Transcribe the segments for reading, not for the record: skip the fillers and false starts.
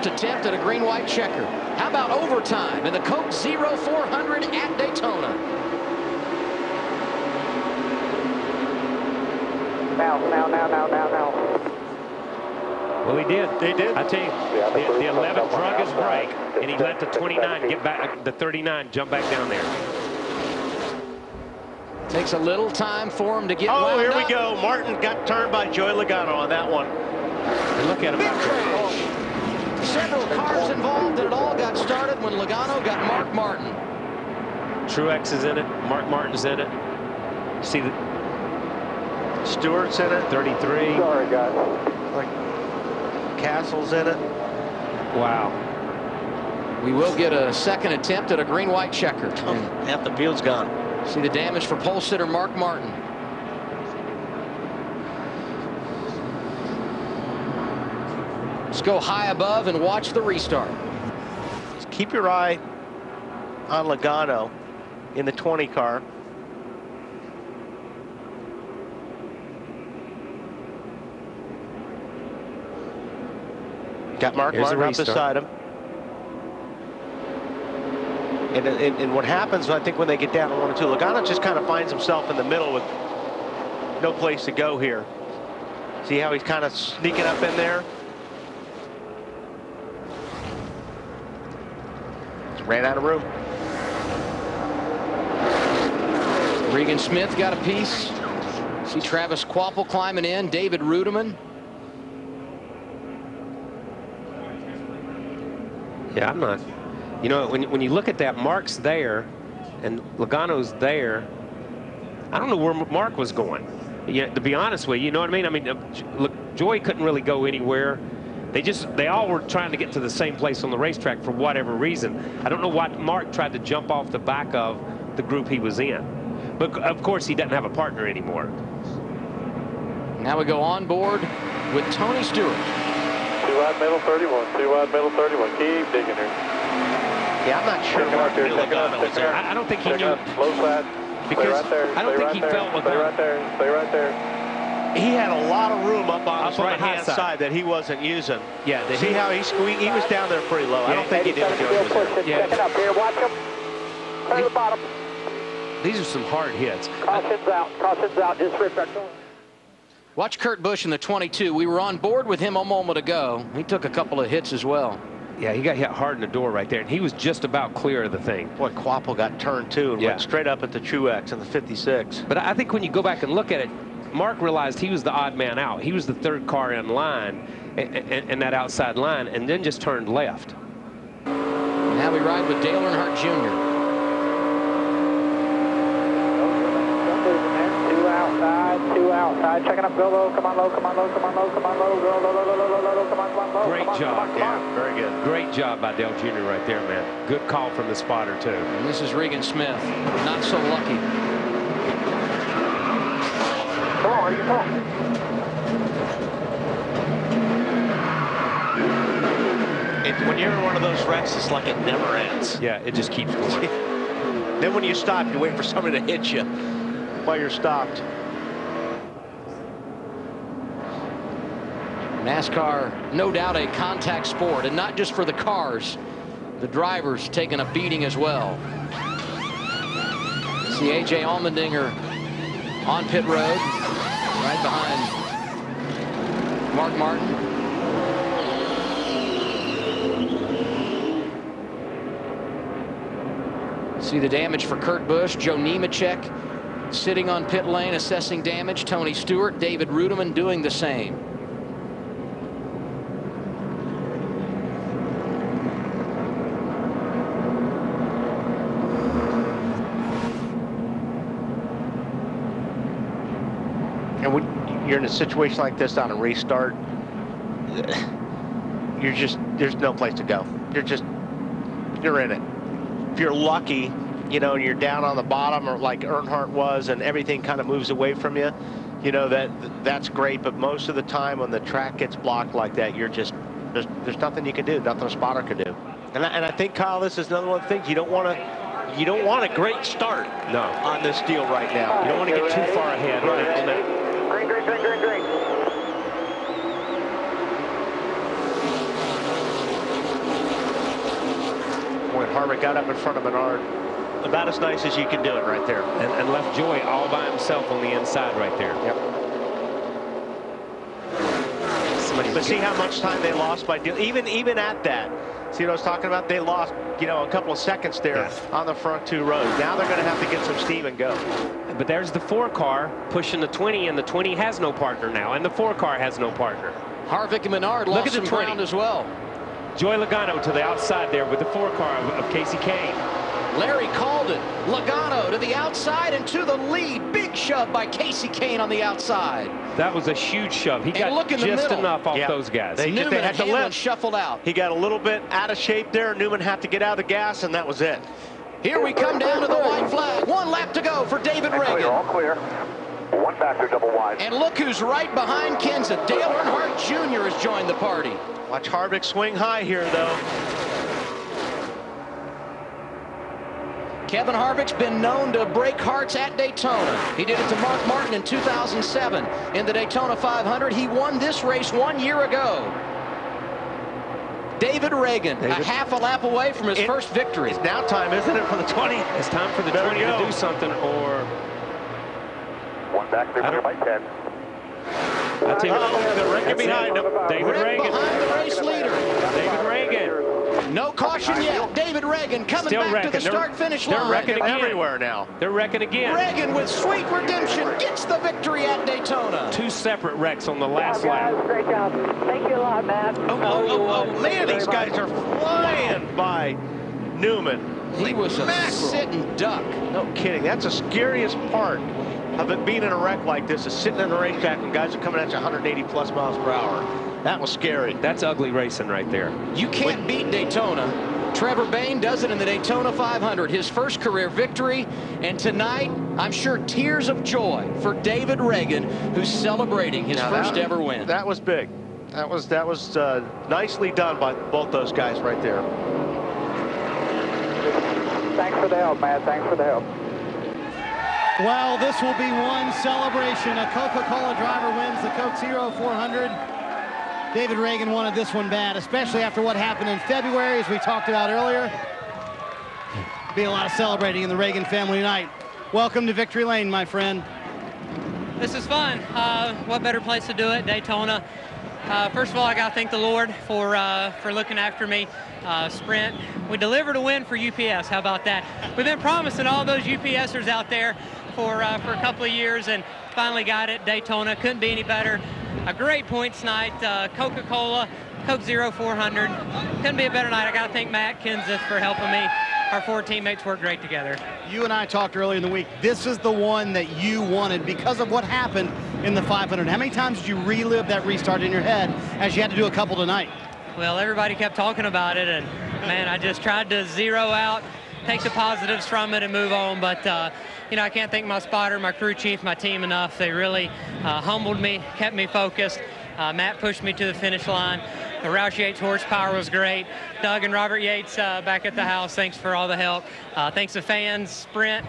first attempt at a green-white checker. How about overtime in the Coke 0400 at Daytona? Now. Well, he did. They did. I tell you, the 11 drug his brake, and he let the 29 get back, the 39 jump back down there. Takes a little time for him to get Oh, wound here up. we go. Martin got turned by Joey Logano on that one. And look at him. Big crash. Several cars involved, and it all got started when Logano got Mark Martin. Truex is in it. Mark Martin's in it. See the Stewart's in it. 33. Sorry, guys. Like Castle's in it. Wow. We will get a second attempt at a green-white checker. Oh, half the field's gone. See the damage for pole sitter Mark Martin. Let's go high above and watch the restart. Just keep your eye on Logano in the 20 car. Got Mark Martin up beside him. And what happens, I think, when they get down to 1 and 2, Logano just kind of finds himself in the middle with no place to go here. See how he's kind of sneaking up in there? Just ran out of room. Regan Smith got a piece. See Travis Kvapil climbing in. David Rudiman. Yeah, I'm not. You know, when you look at that, Mark's there, and Logano's there. I don't know where Mark was going. Yeah, to be honest with you, you know what I mean? I mean, look, Joey couldn't really go anywhere. They all were trying to get to the same place on the racetrack for whatever reason. I don't know why Mark tried to jump off the back of the group he was in. But of course, he doesn't have a partner anymore. Now we go on board with Tony Stewart. 2 wide middle 31. 2 wide middle 31. Keep digging here. Yeah, I'm not sure Mark knew Logano was there. I don't think he knew. Low side. Because Stay right there. I don't think he felt Logano. Stay right there. Stay right there. He had a lot of room up on his on the right-hand high side that he wasn't using. Yeah, see how he squeaked? He was down there pretty low. I don't think he did. Yeah. Checking up here. Watch him. Clear the bottom. These are some hard hits. Caution's out. Caution's out. Just rip back. Watch Kurt Busch in the 22. We were on board with him a moment ago. He took a couple of hits as well. Yeah, he got hit hard in the door right there, and he was just about clear of the thing. Boy, Kvapil got turned too and went straight up at the Truex in the 56. But I think when you go back and look at it, Mark realized he was the odd man out. He was the third car in line, and that outside line, and then just turned left. Now we ride with Dale Earnhardt Jr. Two outside, checking up, go low, come on low, come on low, come on low, come on low, go low, low, low, low, low, low, come on low. Great job. Yeah, very good. Great job by Dale Jr. right there, man. Good call from the spotter, too. And this is Regan Smith. Not so lucky. Come on, come on. When you're in one of those wrecks, it's like it never ends. Yeah, it just keeps going. Then when you stop, you wait for somebody to hit you while you're stopped. NASCAR, no doubt a contact sport, and not just for the cars. The drivers taking a beating as well. See A.J. Allmendinger on pit road, right behind Mark Martin. See the damage for Kurt Busch. Joe Nemechek sitting on pit lane assessing damage. Tony Stewart, David Rudiman doing the same. And when you're in a situation like this on a restart, there's no place to go. You're in it. If you're lucky, you know, and you're down on the bottom, or like Earnhardt was, and everything kind of moves away from you, you know, that's great. But most of the time when the track gets blocked like that, there's nothing you can do, nothing a spotter can do. And I think, Kyle, this is another one of the things you don't want a great start on this deal right now. You don't want to get too far ahead on it. Green, green, green, green, green. Harvick got up in front of Menard. About as nice as you can do it right there. And left Joy all by himself on the inside right there. Yep. But see how much time they lost by doing, even at that. See what I was talking about? They lost, you know, a couple of seconds there on the front two rows. Now they're going to have to get some steam and go. But there's the 4 car pushing the 20, and the 20 has no partner now, and the 4 car has no partner. Harvick and Menard lost some ground as well. Joey Logano to the outside there with the 4 car of Casey Kane. Larry called it. Logano to the outside and to the lead. Big shove by Casey Kane on the outside. That was a huge shove. He got just enough off those guys. Newman had to let shuffled out. He got a little bit out of shape there. Newman had to get out of the gas, and that was it. Here we come down to the white flag. 1 lap to go for David Ragan. All clear. 1 factor double wide. And look who's right behind Kenseth. Dale Earnhardt Jr. has joined the party. Watch Harvick swing high here, though. Kevin Harvick's been known to break hearts at Daytona. He did it to Mark Martin in 2007 in the Daytona 500. He won this race 1 year ago. David Ragan, a half a lap away from his first victory. It's now time, isn't it, for the 20? It's time for the 20 to do something, or... 1 back there for your bike pad. I'll tell you, the Ragan behind him. David Ragan. Behind the race leader. David Ragan. No caution yet. David Ragan coming Still back wrecking. to the start-finish line. They're wrecking again. Everywhere now. They're wrecking again. Reagan with sweet redemption gets the victory at Daytona. 2 separate wrecks on the last lap. Great job. Thank you a lot, Matt. Oh, man, these guys are flying by Newman. He was a sitting duck. No kidding. That's the scariest part of it being in a wreck like this, is sitting in a racetrack when guys are coming at you 180 plus miles per hour. That was scary. That's ugly racing right there. You can't beat Daytona. Trevor Bayne does it in the Daytona 500, his first career victory. And tonight, I'm sure tears of joy for David Ragan, who's celebrating his first ever win. That was big. That was nicely done by both those guys right there. Thanks for the help, Matt. Thanks for the help. Well, this will be one celebration. A Coca-Cola driver wins the Coke Zero 400. David Ragan wanted this one bad, especially after what happened in February, as we talked about earlier. Be a lot of celebrating in the Ragan family tonight. Welcome to Victory Lane, my friend. This is fun. What better place to do it? Daytona. First of all, I got to thank the Lord for looking after me. Sprint, we delivered a win for UPS. How about that? We've been promising all those UPSers out there for a couple of years, and finally got it. Daytona couldn't be any better. A great points night. Coca-Cola, Coke Zero 400. Couldn't be a better night. I got to thank Matt Kenseth for helping me. Our 4 teammates work great together. You and I talked earlier in the week. This is the one that you wanted because of what happened in the 500. How many times did you relive that restart in your head as you had to do a couple tonight? Well, everybody kept talking about it, and man, I just tried to zero out, take the positives from it and move on. But you know, I can't thank my spotter, my crew chief, my team enough. They really humbled me, kept me focused. Matt pushed me to the finish line. The Roush Yates horsepower was great. Doug and Robert Yates back at the house, thanks for all the help. Thanks to fans, Sprint.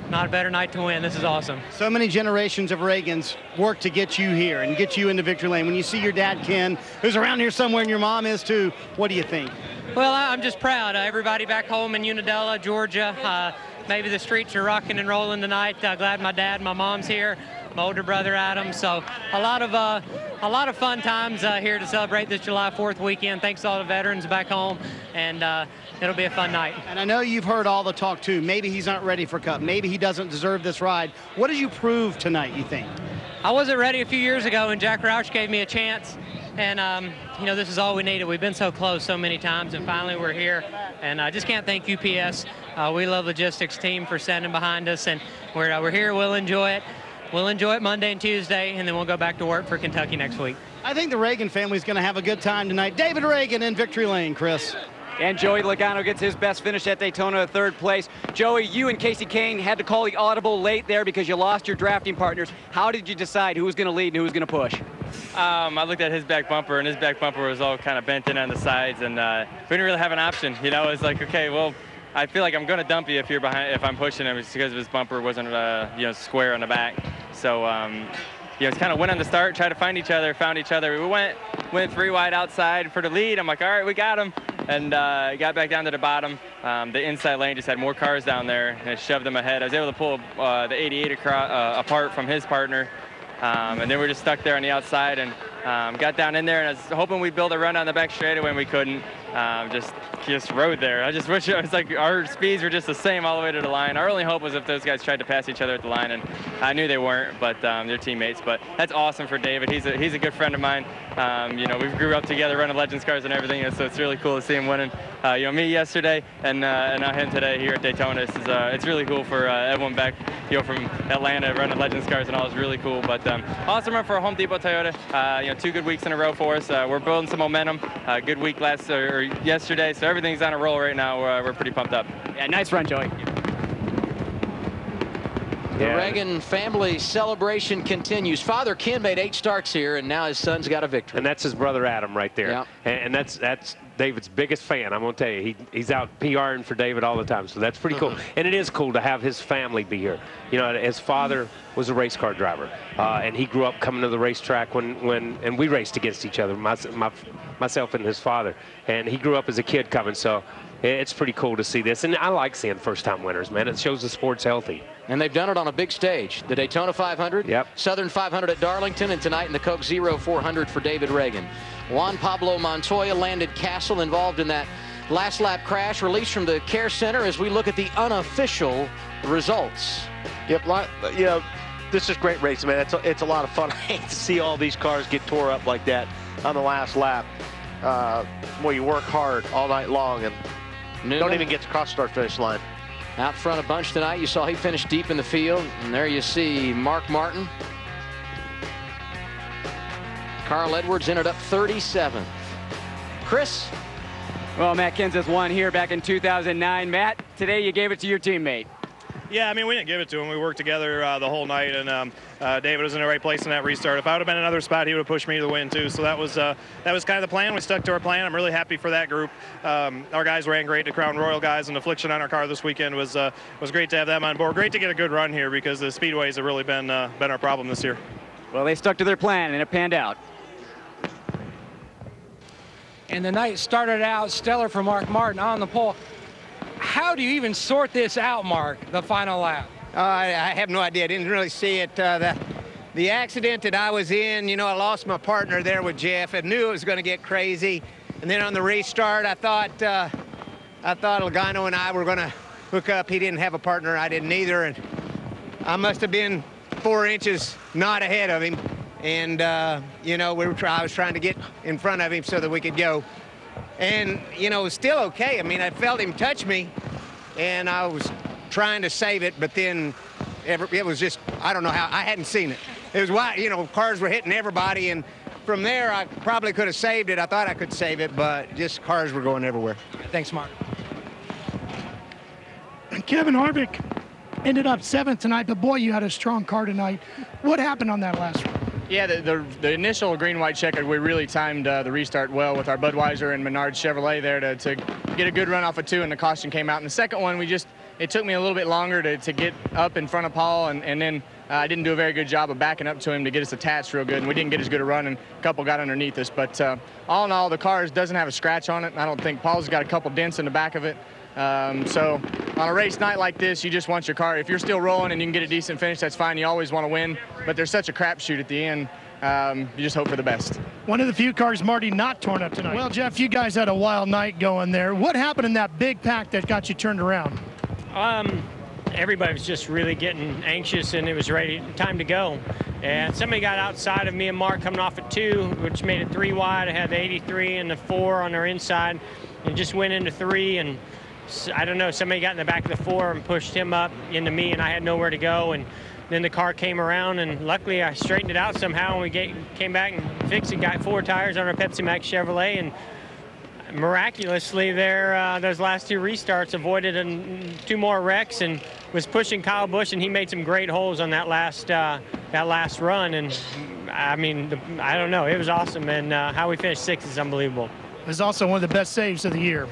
Not a better night to win. This is awesome. So many generations of Ragans worked to get you here and get you into Victory Lane. When you see your dad, Ken, who's around here somewhere, and your mom is too, what do you think? Well, I'm just proud. Everybody back home in Unadilla, Georgia, maybe the streets are rocking and rolling tonight. Glad my dad and my mom's here, my older brother Adam. So a lot of fun times here to celebrate this July 4th weekend. Thanks to all the veterans back home, and it'll be a fun night. And I know you've heard all the talk too. Maybe he's not ready for Cup. Maybe he doesn't deserve this ride. What did you prove tonight, you think? I wasn't ready a few years ago, and Jack Roush gave me a chance. And, you know, this is all we needed. We've been so close so many times, and finally we're here. And I just can't thank UPS. We love logistics team for standing behind us, and we're here. We'll enjoy it. We'll enjoy it Monday and Tuesday, and then we'll go back to work for Kentucky next week. I think the Ragan family's going to have a good time tonight. David Ragan in Victory Lane, Chris. And Joey Logano gets his best finish at Daytona, 3rd place. Joey, you and Casey Kane had to call the audible late there because you lost your drafting partners. How did you decide who was going to lead and who was going to push? I looked at his back bumper, and his back bumper was all kind of bent in on the sides, and we didn't really have an option. You know, it's like, okay, well, I feel like I'm going to dump you if I'm pushing him, because his bumper wasn't, you know, square on the back. So, you know, it's kind of went on the start, tried to find each other, found each other. We went 3 wide outside for the lead. I'm like, all right, we got him. and got back down to the bottom. The inside lane just had more cars down there, and it shoved them ahead. I was able to pull the 88 apart from his partner, and then we're just stuck there on the outside, and got down in there, and I was hoping we'd build a run on the back straightaway, and we couldn't. Just rode there. I just wish it was like our speeds were just the same all the way to the line. Our only hope was if those guys tried to pass each other at the line, and I knew they weren't, but they're teammates. But that's awesome for David. He's a good friend of mine. You know, we grew up together running Legends cars and everything, and so it's really cool to see him winning. You know, me yesterday and now him today here at Daytona. It's really cool for everyone back, you know, from Atlanta running Legends cars and all. It's really cool. But awesome run for Home Depot Toyota. You know, 2 good weeks in a row for us. We're building some momentum. Good week yesterday, so everything's on a roll right now. We're pretty pumped up. Yeah, nice run, Joey. The Ragan family celebration continues. Father Ken made 8 starts here, and now his son's got a victory. And that's his brother Adam right there. Yeah. And that's David's biggest fan. I'm going to tell you, he's out PRing for David all the time, so that's pretty cool. And it is cool to have his family be here. You know, his father was a race car driver, and he grew up coming to the racetrack and we raced against each other, myself and his father. And he grew up as a kid coming, so it's pretty cool to see this. And I like seeing first-time winners, man. It shows the sport's healthy. And they've done it on a big stage. The Daytona 500, Southern 500 at Darlington, and tonight in the Coke Zero 400 for David Ragan. Juan Pablo Montoya landed Castle involved in that last lap crash, released from the care center as we look at the unofficial results. Yep, you know, this is great racing, man. It's a lot of fun. I hate to see all these cars get tore up like that on the last lap. Well, you work hard all night long and don't even get to cross start-finish line. Out front a bunch tonight. You saw he finished deep in the field. And there you see Mark Martin. Carl Edwards ended up 37th. Chris? Well, Matt Kenseth won here back in 2009. Matt, today you gave it to your teammate. Yeah, I mean, we didn't give it to him. We worked together the whole night, and David was in the right place in that restart. If I would have been in another spot, he would have pushed me to the win, too. So that was kind of the plan. We stuck to our plan. I'm really happy for that group. Our guys ran great. The Crown Royal guys and Affliction on our car this weekend was great to have them on board. Great to get a good run here because the speedways have really been our problem this year. Well, they stuck to their plan, and it panned out. And the night started out stellar for Mark Martin on the pole. How do you even sort this out, Mark, the final lap? I have no idea. I didn't really see it. The accident that I was in, you know, I lost my partner there with Jeff. I knew it was going to get crazy. And then on the restart, I thought Logano and I were going to hook up. He didn't have a partner. I didn't either. And I must have been 4 inches not ahead of him. And, you know, I was trying to get in front of him so that we could go. And, you know, it was still okay. I mean, I felt him touch me, and I was trying to save it, but then it was just, I don't know how, I hadn't seen it. It was wide, you know, cars were hitting everybody, and from there, I probably could have saved it. I thought I could save it, but just cars were going everywhere. Thanks, Mark. Kevin Harvick ended up 7th tonight, but boy, you had a strong car tonight. What happened on that last one? Yeah, the initial green-white checker, we really timed the restart well with our Budweiser and Menard Chevrolet there to get a good run off of 2, and the caution came out. And the second one, it took me a little bit longer to get up in front of Paul, and then I didn't do a very good job of backing up to him to get us attached real good, and we didn't get as good a run, and a couple got underneath us. But all in all, the car doesn't have a scratch on it. I don't think Paul's got a couple dents in the back of it. So on a race night like this, you just want your car, if you're still rolling and you can get a decent finish, that's fine. You always want to win, but there's such a crapshoot at the end. You just hope for the best. One of the few cars, Marty, not torn up tonight. Well, Jeff, you guys had a wild night going there. What happened in that big pack that got you turned around? Everybody was just really getting anxious, and it was time to go. And somebody got outside of me and Mark coming off at 2, which made it 3 wide. I had the 83 and the 4 on their inside, and just went into 3, and I don't know, somebody got in the back of the 4 and pushed him up into me, and I had nowhere to go. And then the car came around, and luckily I straightened it out somehow, and we came back and fixed it, got 4 tires on our Pepsi Max Chevrolet, and miraculously there, those last 2 restarts avoided 2 more wrecks, and was pushing Kyle Busch, and he made some great holes on that last run. And I mean, I don't know, it was awesome, and how we finished 6th is unbelievable. It was also one of the best saves of the year.